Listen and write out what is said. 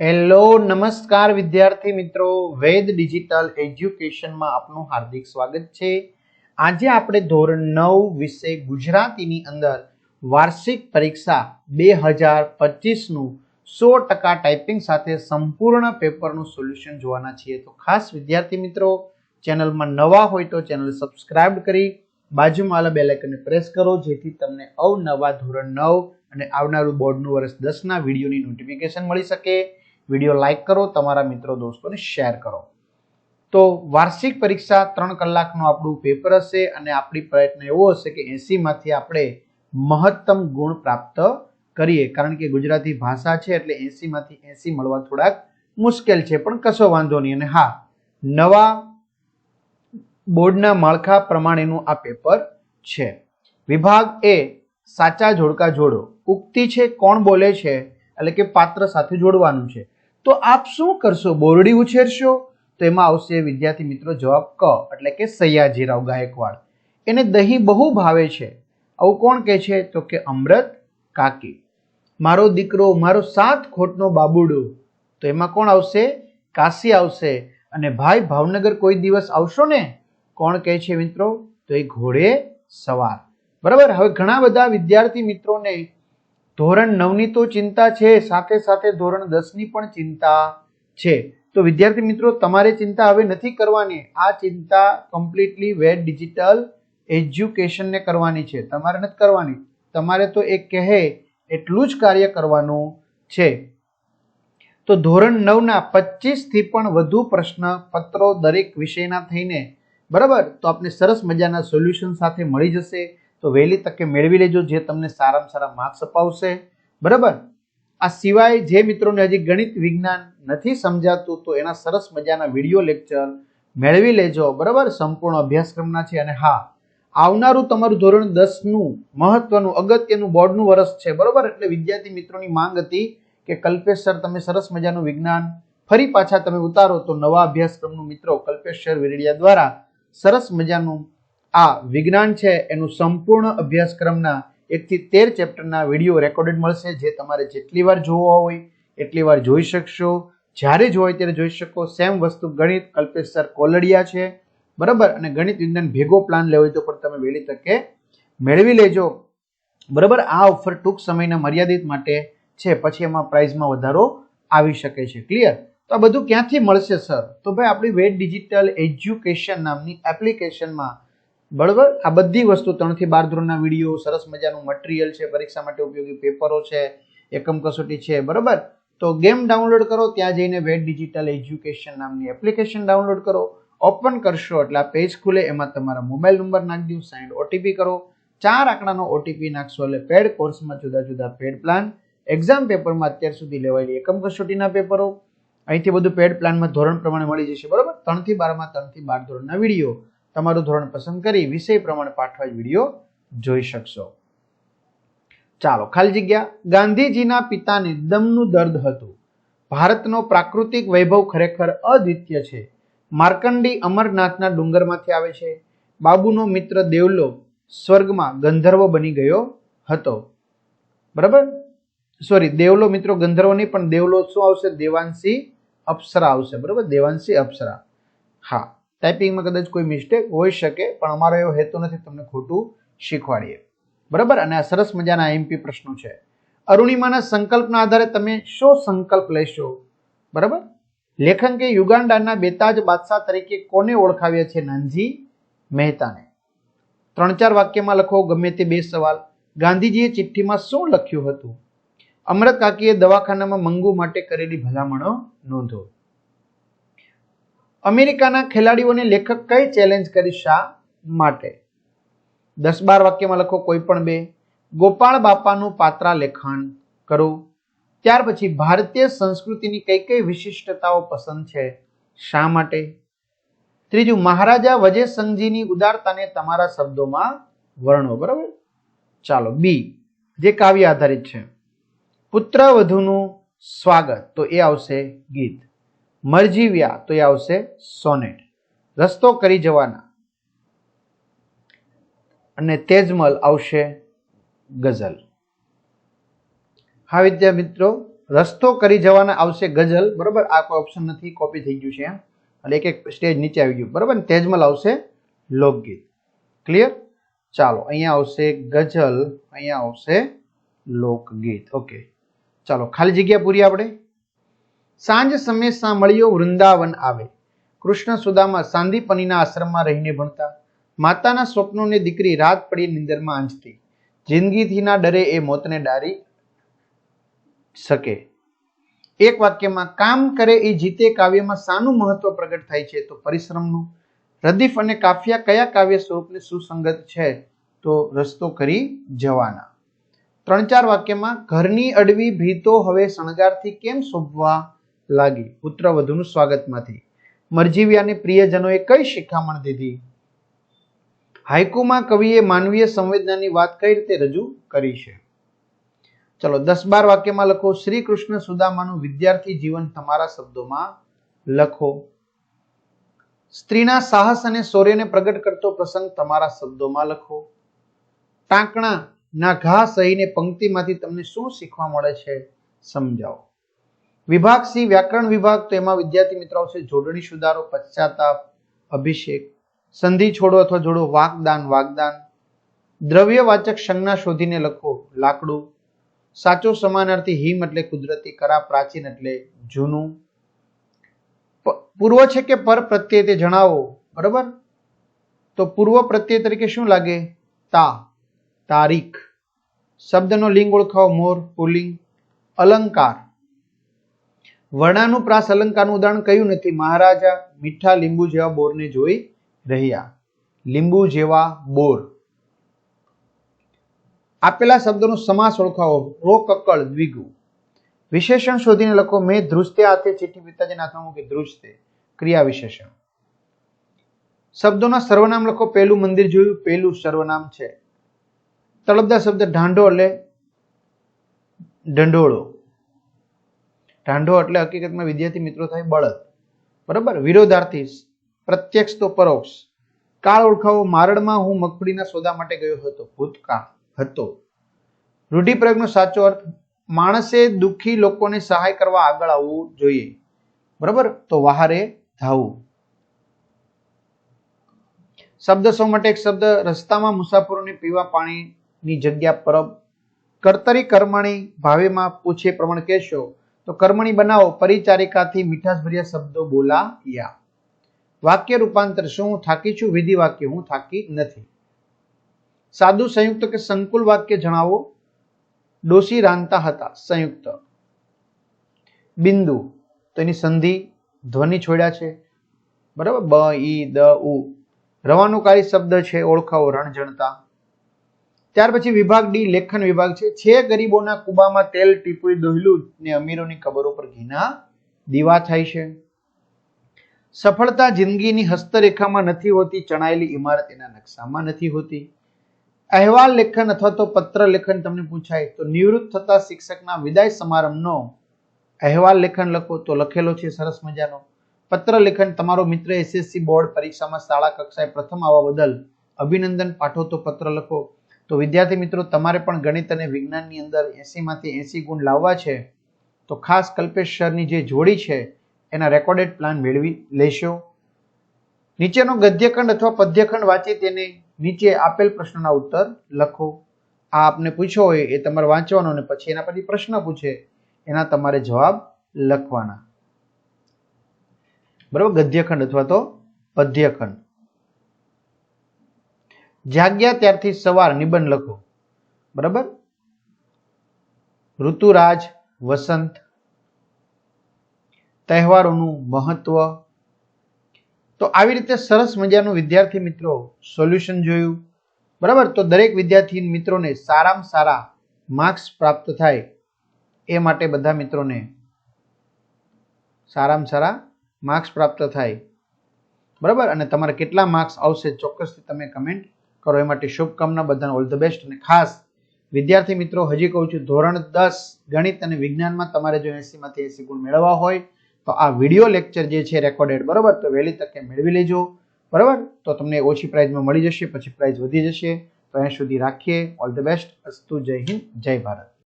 Hello નમસ્કાર વિદ્યાર્થી મિત્રો, વેદ ડિજિટલ એજ્યુકેશનમાં આપનું હાર્દિક સ્વાગત છે। આજે આપણે ધોરણ 9 વિષય ગુજરાતીની અંદર વાર્ષિક પરીક્ષા 2025 નું 100% ટાઈપિંગ સાથે સંપૂર્ણ પેપરનું સોલ્યુશન જોવાના છીએ। તો ખાસ વિદ્યાર્થી મિત્રો, ચેનલમાં નવા હોય તો ચેનલ સબસ્ક્રાઇબ કરી બાજુમાં આવેલા બેલ આઇકનને પ્રેસ કરો, જેથી તમને અવનવા ધોરણ 9 અને આવનારું બોર્ડનું વર્ષ 10 ના વિડીયોની નોટિફિકેશન મળી શકે। વિડીયો લાઈક કરો, તમારા મિત્રો દોસ્તોને શેર કરો। તો વાર્ષિક પરીક્ષા 3 કલાકનું આપણું પેપર હશે અને આપણી પ્રયત્ન એવો હશે કે 80 માંથી આપણે મહત્તમ ગુણ પ્રાપ્ત કરીએ, કારણ કે ગુજરાતી ભાષા છે એટલે 80 માંથી 80 મળવા થોડાક મુશ્કેલ છે, પણ કશો વાંધો નહીં। અને હા, નવા બોર્ડના માળખા પ્રમાણેનું આ પેપર છે। વિભાગ એ સાચા જોડકા જોડો। ઉક્તિ છે કોણ બોલે છે, એટલે કે પાત્ર સાથે જોડવાનું છે। તો આપ શું કરશો? બોરડી ઉછેરશો? તો એમાં આવશે વિદ્યાર્થી મિત્રો જવાબ ક, એટલે કે સયાજીરાવ ગાયકવાડ। એને દહીં બહુ ભાવે છે, આવું કોણ કહે છે? તો કે અમૃત કાકી। મારો દીકરો મારો 7 ખોટનો બાબુડો, તો એમાં કોણ આવશે? કાશી આવશે। અને ભાઈ ભાવનગર કોઈ દિવસ આવશો ને, કોણ કહે છે મિત્રો? તો એ ઘોડે સવાર। બરાબર। હવે ઘણા બધા વિદ્યાર્થી મિત્રોને ધોરણ 9 ની તો ચિંતા છે, સાથે સાથે ધોરણ 10 ની પણ ચિંતા છે। તો વિદ્યાર્થી મિત્રો, તમારે ચિંતા હવે નથી કરવાની। આ ચિંતા કમ્પ્લીટલી વેદ ડિજિટલ એજ્યુકેશનને કરવાની છે, તમારે નથી કરવાની। તમારે તો એક કહે એટલું જ કાર્ય કરવાનું છે। તો ધોરણ 9 ના 25 થી પણ વધુ પ્રશ્ન પત્રો દરેક વિષયના થઈને, બરાબર, તો આપને સરસ મજાના સોલ્યુશન સાથે મળી જશે। તો વહેલી તકે મેળવી લેજો, જે તમને સારામાં સારા માર્ક્સ અપાવશે। બરાબર। આ સિવાય જે મિત્રોને હજી ગણિત વિજ્ઞાન નથી સમજાતું, તો એના સરસ મજાના વિડીયો લેક્ચર મેળવી લેજો। બરાબર, સંપૂર્ણ અભ્યાસક્રમના છે। અને હા, આવનારું તમારું ધોરણ 10 નું મહત્વનું અગત્યનું બોર્ડનું વર્ષ છે, બરાબર। એટલે વિદ્યાર્થી મિત્રોની માંગ હતી કે કલ્પેશ સર, તમે સરસ મજાનું વિજ્ઞાન ફરી પાછા તમે ઉતારો, તો નવા અભ્યાસક્રમનું મિત્રો કલ્પેશ સર વિરડિયા દ્વારા સરસ મજાનું આ વિજ્ઞાન છે એનું સંપૂર્ણ અભ્યાસક્રમના 1 થી 13 ચેપ્ટરના વિડીયો રેકોર્ડેડ મળશે, જે તમારે જેટલી વાર જોવા હોય એટલી વાર જોઈ શકશો, જ્યારે જોઈ ત્યારે જોઈ શકો। સેમ વસ્તુ ગણિત કલ્પેશ સર કોલડિયા છે, બરાબર। અને ગણિત વિજ્ઞાન ભેગો પ્લાન લેવો હોય તો પણ તમે વહેલી તકે મેળવી લેજો, બરાબર। આ ઓફર ટૂંક સમયના મર્યાદિત માટે છે, પછી એમાં પ્રાઇઝમાં વધારો આવી શકે છે। ક્લિયર? તો આ બધું ક્યાંથી મળશે સર? તો ભાઈ આપણી વેદ ડિજિટલ એજ્યુકેશન નામની એપ્લિકેશનમાં, બરાબર, આ બધી વસ્તુ 3 થી 12 ધોરણના વિડીયો, સરસ મજાનું મટીરિયલ છે, પરીક્ષા માટે ઉપયોગી પેપરો છે, એકમ કસોટી છે, બરાબર। તો ગેમ ડાઉનલોડ કરો, ત્યાં જઈને વેદ ડિજિટલ એજ્યુકેશન નામની એપ્લિકેશન ડાઉનલોડ કરો। ઓપન કરશો એટલે આ પેજ ખુલે, એમાં તમારા મોબાઈલ નંબર નાખી દો, સેન્ડ ઓટીપી કરો, 4 આંકડાનો ઓટીપી નાખશો એટલે પેડ કોર્સમાં જુદા જુદા પેડ પ્લાન, એક્ઝામ પેપરમાં અત્યાર સુધી લેવાયેલી એકમ કસોટીના પેપરો, અહીંથી બધું પેડ પ્લાનમાં ધોરણ પ્રમાણે મળી જશે, બરાબર। 3 થી 12 માં 3 થી 12 ધોરણના વિડીયો, તમારું ધોરણ પસંદ કરી વિષય પ્રમાણે પાઠવાજ વિડીયો જોઈ શકશો। ચાલો, ખાલી જગ્યા। ગાંધીજીના પિતાને દમનું દર્દ હતું। ભારતનો પ્રાકૃતિક વૈભવ ખરેખર અદ્વિતીય છે। માર્કંડી અમરનાથના ડુંગરમાંથી આવે છે। બાબુનો મિત્ર દેવલો સ્વર્ગમાં ગંધર્વ બની ગયો હતો, બરાબર। સોરી, દેવલો મિત્રો ગંધર્વ નહીં, પણ દેવલો શું આવશે? દેવાંશી અપ્સરા આવશે, બરાબર, દેવાંશી અપ્સરા। હા, ટાઈપિંગમાં કદાચ કોઈ મિસ્ટેક હોઈ શકે, પણ અમારો એવો હેતુ નથી તમને ખોટું શીખવાડીએ, બરાબર। અને આ સરસ મજાના એમપી પ્રશ્નો છે। અરુણિમાના સંકલ્પના આધારે તમે શું સંકલ્પ લેશો? બરાબર। લેખન કે યુગાન્ડાના બેતાજ બાદશાહ તરીકે કોને ઓળખાવ્યા છે? નાનજી મહેતાને। 3-4 વાક્યમાં લખો ગમે તે 2 સવાલ। ગાંધીજીએ ચિઠ્ઠીમાં શું લખ્યું હતું? અમૃત કાકીએ દવાખાનામાં મંગુ માટે કરેલી ભલામણો નોંધો। અમેરિકાના ખેલાડીઓને લેખક કઈ ચેલેન્જ કરી, શા માટે? 10-12 વાક્યમાં લખો કોઈ પણ 2। ગોપાળ બાપાનું પાત્રા લેખન કરો। ત્યાર પછી ભારતીય સંસ્કૃતિની કઈ કઈ વિશિષ્ટતાઓ પસંદ છે, શા માટે? ત્રીજું, મહારાજા વજેસંઘજીની ઉદારતાને તમારા શબ્દોમાં વર્ણો, બરાબર। ચાલો, બી જે કાવ્ય આધારિત છે। પુત્ર વધુનું સ્વાગત, તો એ આવશે ગીત। મરજીવ્યા, તો એ આવશે સોનેટ। રસ્તો કરી જવાના અને તેજમલ આવશે ગઝલ। હા વિદ્યાર્થી મિત્રો, રસ્તો કરી જવાના આવશે ગઝલ, બરાબર, આ કોઈ ઓપ્શન નથી, કોપી થઈ ગયું છે એમ, એટલે એક એક સ્ટેજ નીચે આવી ગયું, બરાબર. તેજમલ આવશે લોકગીત. ક્લિયર? ચાલો, અહીંયા આવશે ગઝલ, અહીંયા આવશે લોકગીત. ઓકે, ચાલો ખાલી જગ્યા પૂરી આપણે. સાંજ સમય સાંભળ્યો વૃંદાવન આવે, કૃષ્ણ સુદામા સાંદીપનીના આશ્રમમાં રહીને ભણતા, માતાના સ્વપ્નોને દીકરી રાત પડી નિંદરમાં આંચતી, જિંદગીથી ના ડરે એ મોતને ડારી શકે. એક વાક્યમાં કામ કરે એ જીતે કાવ્યમાં શાનું મહત્વ પ્રગટ થાય છે? તો પરિશ્રમનું. રદીફ અને કાફિયા કયા કાવ્ય સ્વરૂપને સુસંગત છે? તો રસ્તો કરી જવાના. 3-4 વાક્યમાં ઘરની અડવી ભીતો હવે શણગારથી કેમ શોભવા લાગી? પુત્ર વધુનું સ્વાગતમાંથી. મરજીવ્યાને પ્રિયજનોએ કઈ શિખામણ દીધી? હાઇકુમાં કવિએ માનવીય સંવેદનાની વાત કઈ રીતે રજૂ કરી છે? ચલો 10-12 વાક્યમાં લખો. શ્રી કૃષ્ણ સુદામાનું વિદ્યાર્થી જીવન તમારા શબ્દોમાં લખો. સ્ત્રીના સાહસ અને શૌર્યને પ્રગટ કરતો પ્રસંગ તમારા શબ્દોમાં લખો. ટાંકણા ના ઘા સહીને પંક્તિમાંથી તમને શું શીખવા મળે છે? સમજાવો. વિભાગ સી વ્યાકરણ વિભાગ, તો એમાં વિદ્યાર્થી મિત્રો આવશે જોડણી સુધારો, પશ્ચાતાપ, અભિષેક, સંધિ છોડો અથવા જોડો, વાકદાન, વાગદાન. દ્રવ્યવાચક સંજ્ઞા શોધીને લખો. લાકડું. સાચો સમાનાર્થી હિમ એટલે કુદરતી, કરા પ્રાચીન એટલે જૂનું. પૂર્વ છે કે પર પ્રત્યય તે જણાવો, બરાબર. તો પૂર્વ પ્રત્યય તરીકે શું લાગે? તા, તારીખ. શબ્દનો લિંગ ઓળખાવો. મોર, પુલ્લિંગ. અલંકાર. વર્ણાનુપ્રાસ અલંકારનું ઉદાહરણ કયું નથી? મહારાજા મીઠા લીંબુ જેવા બોરને જોઈ રહ્યા. લીંબુ જેવા બોર. આપેલા શબ્દોનો સમાસ ઓળખાવો. રો, કક્કળ, દ્વિગુ. વિશેષણ શોધીને લખો. મેં ધ્રુજતે હાથે ચિઠ્ઠી પિતાજીના હાથમાં મૂકી. ધ્રુજતે ક્રિયા વિશેષણ. શબ્દોના સર્વનામ લખો. પહેલું મંદિર જોયું, પહેલું સર્વનામ છે. તળપદા શબ્દ ઢાંઢો એટલે ઢંઢોળો. ઢાંઢો એટલે હકીકતમાં વિદ્યાર્થી મિત્રો થાય બળદ, બરાબર. વિરોધાર્થી પ્રત્યક્ષ તો પરોક્ષ. કાળ ઓળખાવો. મારડમાં હું મગફળીના સોદા માટે ગયો હતો. ભૂતકાળ હતો. રૂઢિપ્રયોગનો સાચો અર્થ માણસે દુઃખી લોકોને સહાય કરવા આગળ આવવું જોઈએ, બરાબર. તો વહારે ધાવવું. શબ્દ સૌ માટે એક શબ્દ. રસ્તામાં મુસાફરોને પીવા પાણીની જગ્યા પરબ. કર્તરી કર્મણી ભાવેમાં પૂછે પ્રમાણ કહેશો તો કર્મણી બનાવો. પરિચારિકાથી મીઠાશભર્યા શબ્દો બોલાયા. વાક્ય રૂપાંતર. શું હું થાકી છું? વિધિ વાક્ય. હું થાકી નથી. સાદું સંયુક્ત કે સંકુલ વાક્ય જણાવો. ડોસી રાંધતા હતા. સંયુક્ત. બિંદુ તો એની સંધિ ધ્વનિ છોડ્યા છે, બરાબર. બ, ઈ, દ, ઉ. રવાનુકારી શબ્દ છે, ઓળખાવો. રણજણતા. ત્યાર પછી વિભાગ ડી લેખન વિભાગ છે. ગરીબોના કુબામાં તેલ ટીપું દોહલું ને અમીરોની કબરો પર ઘીના દીવા થાય છે. સફળતા જિંદગીની હસ્તરેખામાં નથી હોતી, ચણાયેલી ઇમારત એના નકશામાં નથી હોતી. અહેવાલ લેખન અથવા તો પત્ર લેખન તમને પૂછાય તો નિવૃત્ત થતા શિક્ષકના વિદાય સમારંભનો અહેવાલ લેખન લખો. તો લખેલો છે સરસ મજાનો. પત્ર લેખન. તમારો મિત્ર એસએસસી બોર્ડ પરીક્ષામાં શાળા કક્ષાએ પ્રથમ આવવા બદલ અભિનંદન પાઠવો. તો પત્ર લખો. તો વિદ્યાર્થી મિત્રો તમારે પણ ગણિત અને વિજ્ઞાનની અંદર 80 માંથી 80 ગુણ લાવવા છે તો ખાસ કલ્પેશ સરની જે જોડી છે એના રેકોર્ડેડ પ્લાન મેળવી લેશો. નીચેનો ગદ્યખંડ અથવા પદ્યખંડ વાંચી તેને નીચે આપેલ પ્રશ્નના ઉત્તર લખો. આ આપને પૂછ્યો હોય એ તમારે વાંચવાનો અને પછી એના પછી પ્રશ્ન પૂછે એના તમારે જવાબ લખવાના, બરાબર. ગદ્યખંડ અથવા તો પદ્યખંડ. જાગ્યા ત્યારથી સવાર નિબંધ લખો, બરાબર. ઋતુરાજ, વસંત, તહેવારોનું મહત્વ. તો આવી રીતે સરસ મજાનું વિદ્યાર્થી મિત્રો સોલ્યુશન જોયું, બરાબર. તો દરેક વિદ્યાર્થી મિત્રોને સારામાં સારા માર્ક્સ પ્રાપ્ત થાય એ માટે બધા મિત્રોને સારામાં સારા માર્ક્સ પ્રાપ્ત થાય, બરાબર. અને તમારે કેટલા માર્ક્સ આવશે ચોક્કસથી તમે કમેન્ટ કરો. એ માટે શુભકામના. બધાને ઓલ ધ બેસ્ટ. અને ખાસ વિદ્યાર્થી મિત્રો હજી કહું છું, ધોરણ 10 ગણિત અને વિજ્ઞાનમાં તમારે જો 80 માંથી 80 ગુણ મેળવવા હોય તો આ વિડીયો લેક્ચર જે છે રેકોર્ડેડ, બરાબર, તો વહેલી તકે મેળવી લેજો, બરાબર. તો તમને ઓછી પ્રાઇઝમાં મળી જશે, પછી પ્રાઇઝ વધી જશે. તો અહીંયા સુધી રાખીએ. All the best. અસ્તુ. જય હિન્દ, જય ભારત.